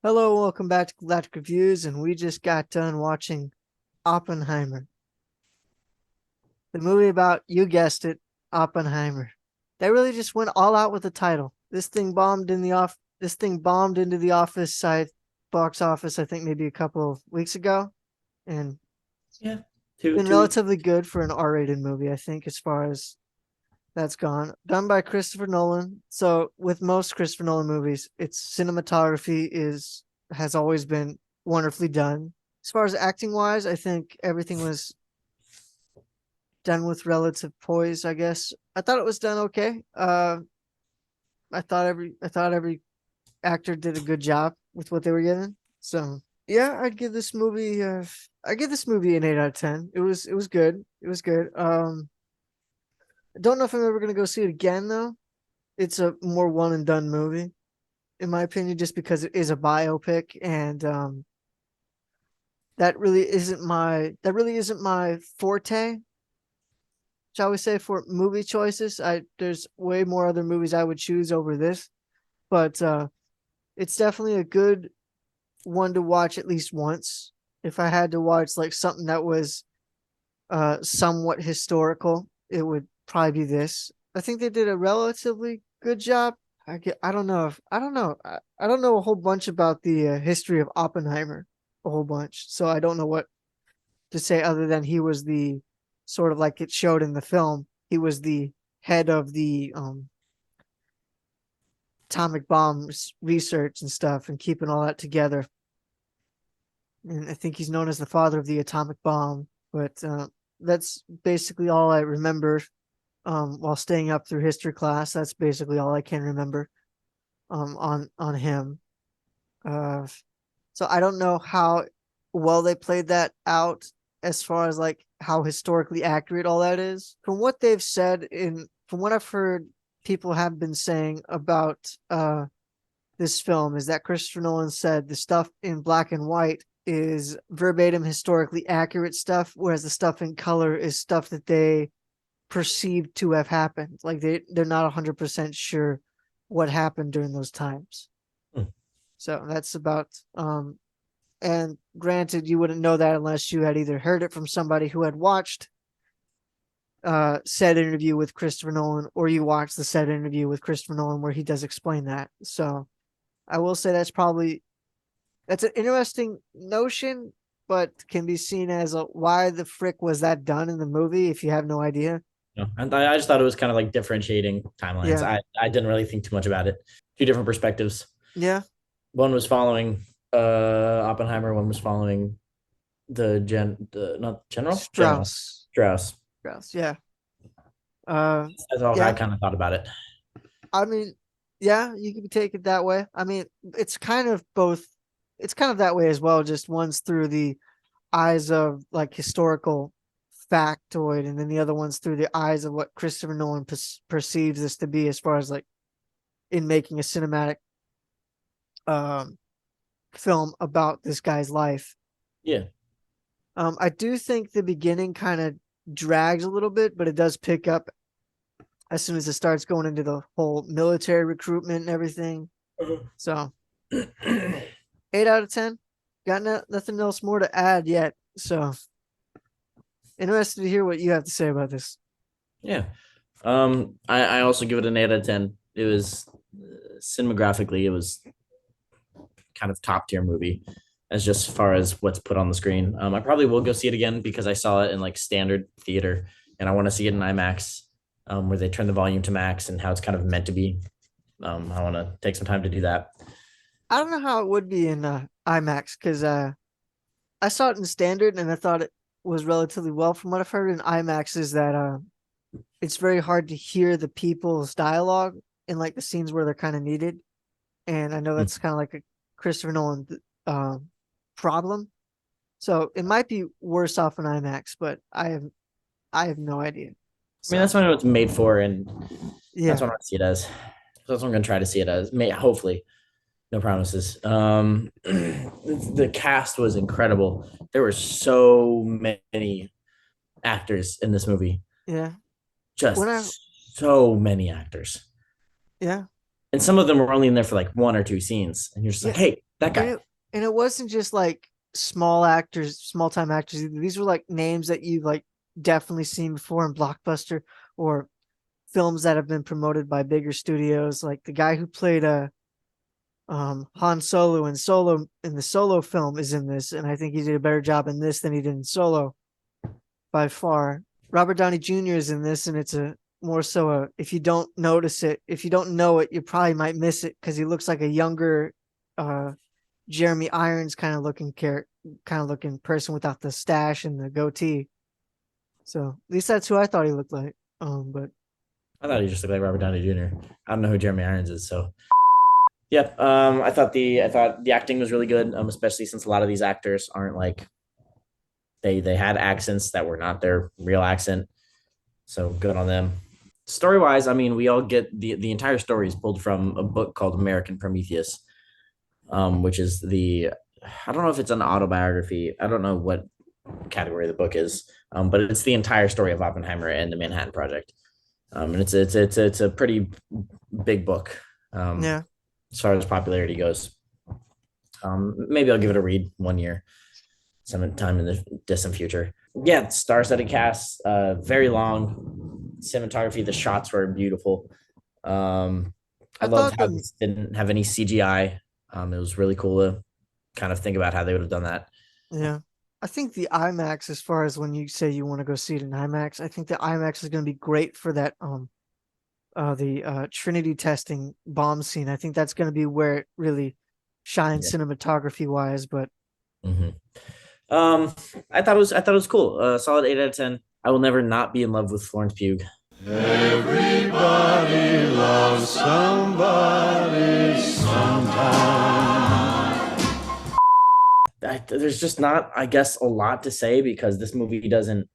Hello, welcome back to Galactic Reviews, and we just got done watching Oppenheimer, the movie about, you guessed it, Oppenheimer. They really just went all out with the title. This thing bombed into the office side box office, I think maybe a couple of weeks ago, and Yeah, two been 2 weeks. relatively good for an R-rated movie, I think, as far as that's gone. Done by Christopher Nolan. So with most Christopher Nolan movies, its cinematography is has always been wonderfully done. As far as acting wise, I think everything was done with relative poise, I guess. I thought it was done okay. I thought every actor did a good job with what they were given. So yeah, I'd give this movie an 8 out of 10. It was good. It was good. I don't know if I'm ever gonna go see it again though. It's a more one and done movie, in my opinion, just because it is a biopic, and that really isn't my forte, shall we say, for movie choices. There's way more other movies I would choose over this, but it's definitely a good one to watch at least once. If I had to watch like something that was somewhat historical, it would probably be this. I think they did a relatively good job. I don't know if I don't know a whole bunch about the history of Oppenheimer, a whole bunch. So I don't know what to say other than he was the sort of like it showed in the film. He was the head of the atomic bombs research and stuff and keeping all that together. And I think he's known as the father of the atomic bomb. But that's basically all I remember while staying up through history class. That's basically all I can remember on him. Uh, so I don't know how well they played that out as far as like how historically accurate all that is. From what I've heard, people have been saying about this film is that Christopher Nolan said the stuff in black and white is verbatim historically accurate stuff, whereas the stuff in color is stuff that they perceived to have happened. Like they're not 100% sure what happened during those times. Hmm. So that's about and granted you wouldn't know that unless you had either heard it from somebody who had watched said interview with Christopher Nolan, or you watched the said interview with Christopher Nolan where he does explain that. So I will say that's an interesting notion, but can be seen as a why the frick was that done in the movie if you have no idea. No, and I just thought it was kind of like differentiating timelines. Yeah. I didn't really think too much about it. Two different perspectives. Yeah. One was following Oppenheimer. One was following the not general Strauss. Strauss. Strauss. Yeah. Uh That's all I yeah. kind of thought about it. I mean, yeah, you can take it that way. I mean, it's kind of both. It's kind of that way as well. Just one's through the eyes of like historical factoid, and then the other one's through the eyes of what Christopher Nolan perceives this to be, as far as like in making a cinematic um film about this guy's life. Yeah. I do think the beginning kind of drags a little bit, but it does pick up as soon as it starts going into the whole military recruitment and everything. So 8 out of 10. Got nothing else more to add yet. So interested to hear what you have to say about this. Yeah. I also give it an 8 out of 10. It was cinematographically, it was kind of top tier movie as just far as what's put on the screen. I probably will go see it again because I saw it in like standard theater and I want to see it in IMAX, where they turn the volume to max and how it's kind of meant to be. I want to take some time to do that. I don't know how it would be in IMAX because I saw it in standard and I thought it was relatively well. From what I've heard in IMAX, is that it's very hard to hear the people's dialogue in like the scenes where they're kind of needed. And I know Hmm. that's kind of like a Christopher Nolan um, problem. So it might be worse off in IMAX, but I have no idea. I mean, that's So what it's made for, and that's yeah, what I see it as. That's what I'm going to try to see it as. May hopefully, no promises. The cast was incredible. There were so many actors in this movie, yeah. When I just so many actors. yeah And some of them were only in there for like one or two scenes. And you're just like, yeah hey, That And guy. it wasn't just like small actors, small time actors either. These were like names that you like definitely seen before in Blockbuster or films that have been promoted by bigger studios. Like the guy who played Han Solo in the Solo film is in this, and I think he did a better job in this than he did in Solo by far. Robert Downey Jr. is in this, and it's a more so a if you don't notice it, if you don't know it, you probably might miss it because he looks like a younger uh Jeremy Irons kind of looking person without the stash and the goatee. So at least that's who I thought he looked like. But I thought he just looked like Robert Downey Jr. I don't know who Jeremy Irons is, so yeah. I thought the acting was really good, especially since a lot of these actors aren't like they had accents that were not their real accent. So good on them. Story wise, I mean, we all get the entire story is pulled from a book called American Prometheus, which is the I don't know if it's an autobiography. I don't know what category the book is, but it's the entire story of Oppenheimer and the Manhattan Project. And it's a pretty big book yeah, as far as popularity goes. Maybe I'll give it a read one year, some time in the distant future. Yeah, star-studded cast, very long cinematography. The shots were beautiful. I I loved thought how the this didn't have any CGI. It was really cool to kind of think about how they would have done that. yeah. I think the IMAX, as far as when you say you want to go see it in IMAX, I think the IMAX is going to be great for that the Trinity testing bomb scene. I think that's going to be where it really shines Yeah. cinematography wise. But hmm I thought it was cool. Solid 8 out of 10. I will never not be in love with Florence Pugh. Everybody loves somebody sometime. There's just not, I guess, a lot to say because this movie doesn't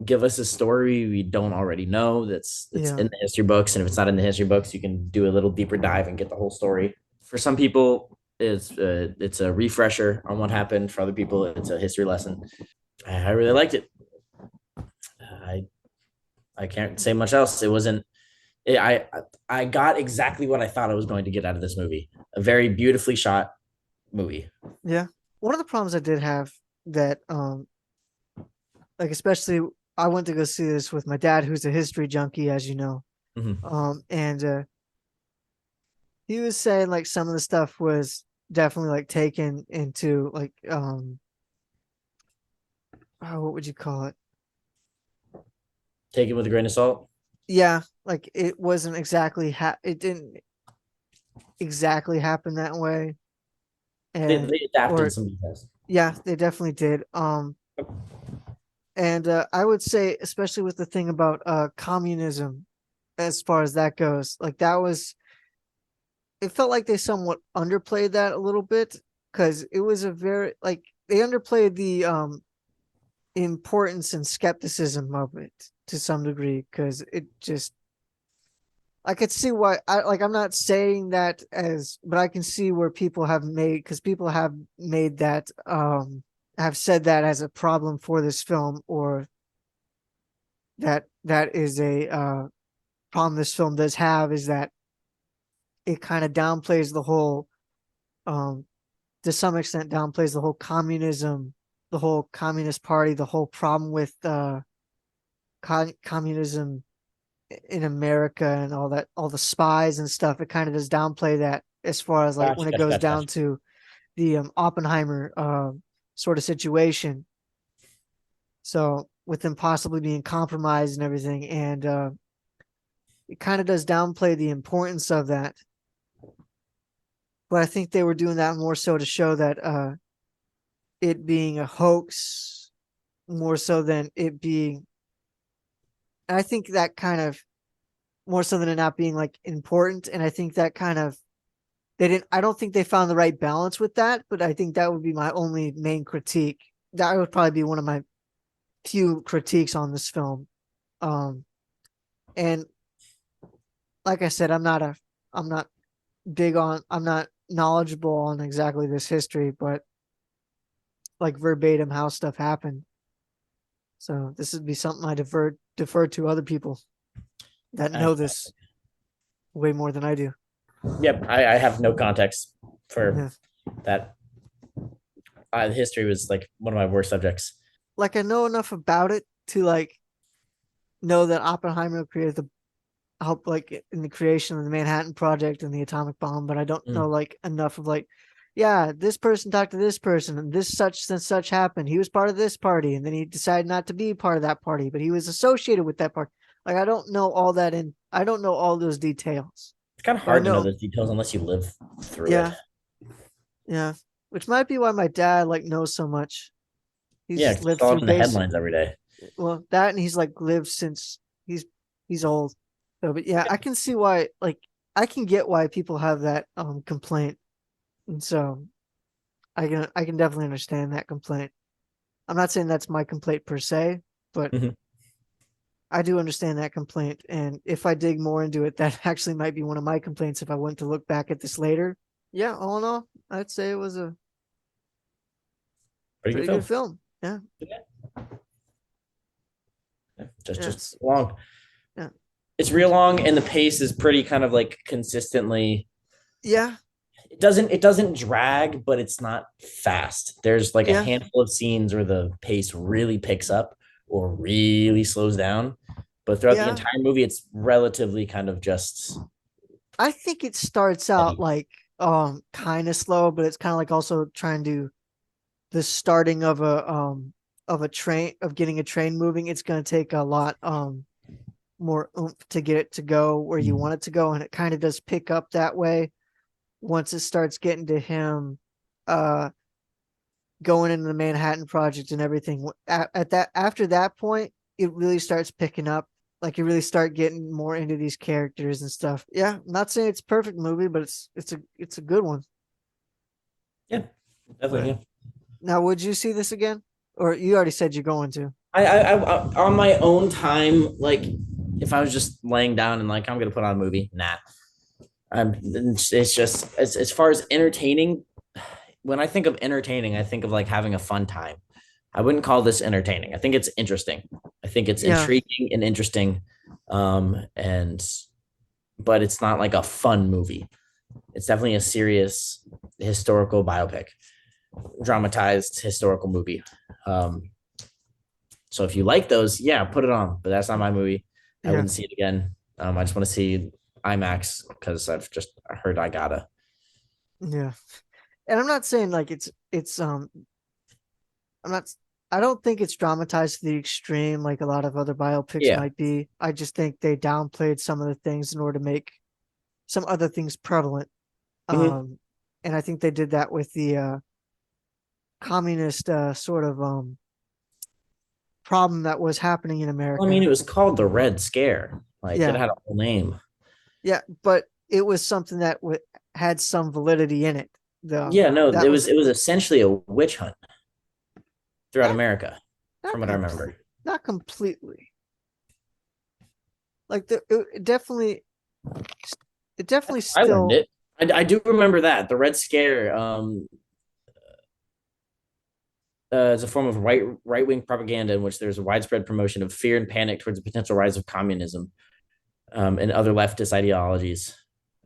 give us a story we don't already know. That's yeah, in the history books, and if it's not in the history books, you can do a little deeper dive and get the whole story. For some people, it's a refresher on what happened. For other people, it's a history lesson. I really liked it. I I can't say much else. It wasn't. It, I got exactly what I thought I was going to get out of this movie. A very beautifully shot movie. yeah. One of the problems I did have that like especially I went to go see this with my dad, who's a history junkie, as you know. Mm-hmm. And he was saying like some of the stuff was definitely like taken into like what would you call it? Take it with a grain of salt. Yeah, like it wasn't exactly it didn't exactly happen that way. And They adapted or some details. yeah, they definitely did. And I would say especially with the thing about communism as far as that goes, like that was it felt like they somewhat underplayed that a little bit because it was a very like they underplayed the importance and skepticism of it to some degree because it just I could see why I like I'm not saying that as but I can see where people have made because people have made that have said that as a problem for this film or that is a problem this film does have is that it kind of downplays the whole um to some extent downplays the whole communism, the whole communist party, the whole problem with communism in America and all that, all the spies and stuff. It kind of does downplay that as far as like when Gotcha, it gotcha, goes gotcha, down gotcha. to the Oppenheimer sort of situation. So with them possibly being compromised and everything, and it kind of does downplay the importance of that. But I think they were doing that more so to show that it being a hoax more so than it being. I think that kind of more so than it not being like important, and I think that kind of they didn't. I don't think they found the right balance with that, but I think that would be my only main critique. That would probably be one of my few critiques on this film. Um, and like I said, I'm not I'm not knowledgeable on exactly this history, but like verbatim how stuff happened. So this would be something I defer to other people that I, know this way more than I do. yep, I have no context for Yeah. that history was like one of my worst subjects. Like I know enough about it to like know that Oppenheimer created the help like in the creation of the Manhattan Project and the atomic bomb, but I don't know like enough of like, yeah, this person talked to this person and this such and such happened. He was part of this party and then he decided not to be part of that party, but he was associated with that party. Like I don't know all that and I don't know all those details. It's kind of But I hard to know know, those details unless you live through yeah, it. yeah. Which might be why my dad like knows so much. Yeah, He's 'cause you lived saw it through in the base. headlines every day. Well, that and he's like lived since he's old. So, but yeah, I can see why like I can get why people have that complaint. And so I can definitely understand that complaint. I'm not saying that's my complaint per se, but Mhm. I do understand that complaint. And if I dig more into it, that actually might be one of my complaints if I went to look back at this later. Yeah, all in all, I'd say it was a Pretty good pretty good film. film. Yeah. Just Yes. long. Yeah. It's real long, and the pace is pretty kind of like consistently. Yeah. It doesn't drag, but it's not fast. There's like a Yeah. handful of scenes where the pace really picks up or really slows down. But throughout the Yeah. entire movie, it's relatively kind of just I think it starts out steady. like kind of slow, but it's kind of like also trying to the starting of a train of getting a train moving. It's going to take a lot more oomph to get it to go where you want it to go, and it kind of does pick up that way once it starts getting to him uh going into the Manhattan Project and everything. At that after that point, it really starts picking up. Like you really start getting more into these characters and stuff. Yeah, I'm not saying it's a perfect movie, but it's a good one. Yeah, definitely. Right. Yeah. Now, would you see this again? Or you already said you're going to. On my own time, like if I was just laying down and like I'm gonna put on a movie, nah. It's just as far as entertaining. When I think of entertaining, I think of like having a fun time. I wouldn't call this entertaining. I think it's interesting. I think it's Yeah. intriguing and interesting, and but it's not like a fun movie. It's definitely a serious historical biopic, dramatized historical movie. Um, So if you like those, yeah, put it on. But that's not my movie. I Yeah. wouldn't see it again. I just want to see IMAX because I've just heard I gotta. Yeah. And I'm not saying like it's I'm not I don't think it's dramatized to the extreme like a lot of other biopics Yeah. might be. I just think they downplayed some of the things in order to make some other things prevalent. Mhm. Um and I think they did that with the communist sort of problem that was happening in Well, I mean, America. it was called the Red Scare. Like it Yeah. had a whole name. Yeah, but it was something that had some validity in it. The Yeah, no, that was it was essentially a witch hunt throughout not America, not from what I complete remember. not completely. Like it definitely I learned still it. I do remember that the Red Scare. Is a form of right wing propaganda in which there's a widespread promotion of fear and panic towards the potential rise of communism and other leftist ideologies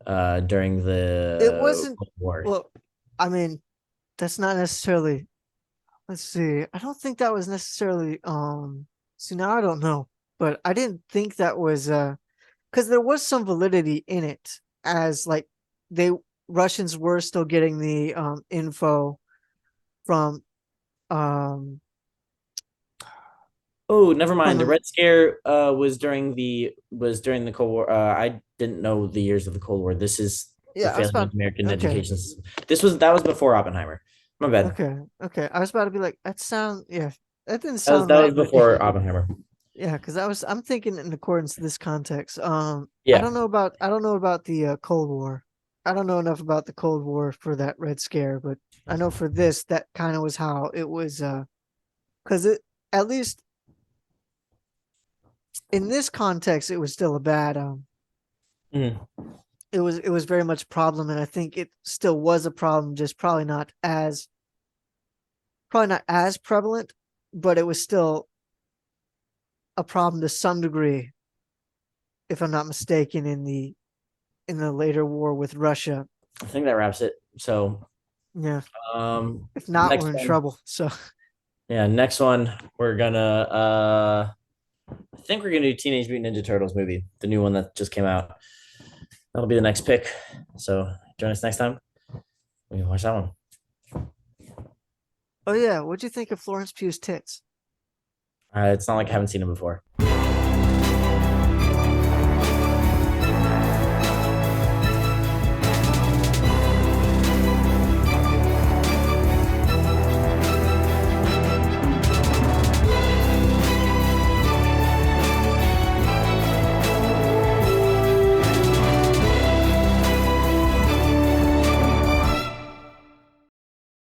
during it the wasn't Cold War. well, I mean, that's not necessarily let's see. I don't think that was necessarily see now I don't know. But I didn't think that was because there was some validity in it as like they Russians were still getting the info from um Oh, never from mind. The the Red Scare was during the Cold War. I didn't know the years of the Cold War. This is the yeah, I was failing of about American okay. education system. That was before Oppenheimer. My bad. Okay. I was about to be like, yeah, that didn't That was sound that was right, but before Oppenheimer. yeah, because I'm thinking in accordance to this context. Yeah. I don't know about the Cold War. I don't know enough about the Cold War for that Red Scare, but I know for this that kind of was how it was because it at least in this context it was still a bad Mhm. it was very much a problem, and I think it still was a problem, just probably not as prevalent, but it was still a problem to some degree, if I'm not mistaken, in the later war with Russia. I think that wraps it. So Yeah. Um, If not, next we're in one, trouble. So yeah, next one we're gonna I think we're gonna do Teenage Mutant Ninja Turtles movie, the new one that just came out. That'll be the next pick. So join us next time. We can watch that one. oh yeah, what'd you think of Florence Pugh's tits? It's not like I haven't seen it before.